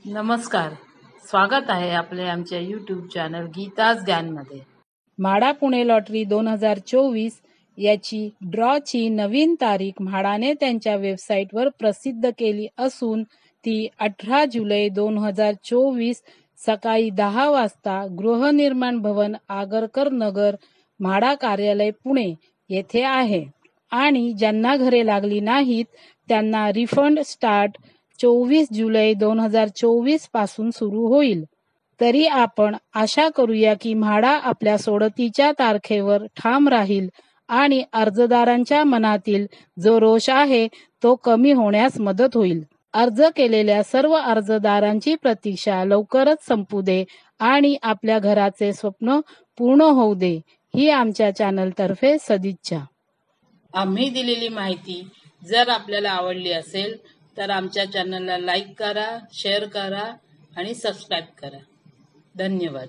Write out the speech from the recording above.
नमस्कार, स्वागत आहे आपले आमच्या यूट्यूब चॅनल गीताज ज्ञानमध्ये। म्हाडा पुणे लॉटरी 2024 याची ड्रॉची नवीन तारीख म्हाडाने त्यांच्या वेबसाईटवर प्रसिद्ध केली असून ती 18 जुलै 2024 सकाळी 10 वाजता गृहनिर्माण भवन आगरकर नगर म्हाडा कार्यालय पुणे येथे आहे आणि ज्यांना घरे लागली नाहीत त्यांना रिफंड स्टार्ट 24 जुलै 2024 पासून सुरू होईल। तरी आपण आशा करूया की म्हाडा आपल्या सोडतीच्या तारखेवर ठाम राहील आणि अर्जदारांच्या मनातील जो रोष आहे तो कमी होण्यास मदत होईल। अर्ज केलेल्या सर्व अर्जदारांची प्रतीक्षा लवकरच संपू दे आणि आपल्या घराचे स्वप्न पूर्ण होऊ दे, ही आमच्या चॅनलतर्फे सदिच्छा। आम्ही दिलेली माहिती जर आपल्याला आवडली असेल तर आमच्या चॅनलला लाईक करा, शेअर करा आणि सबस्क्राईब करा। धन्यवाद।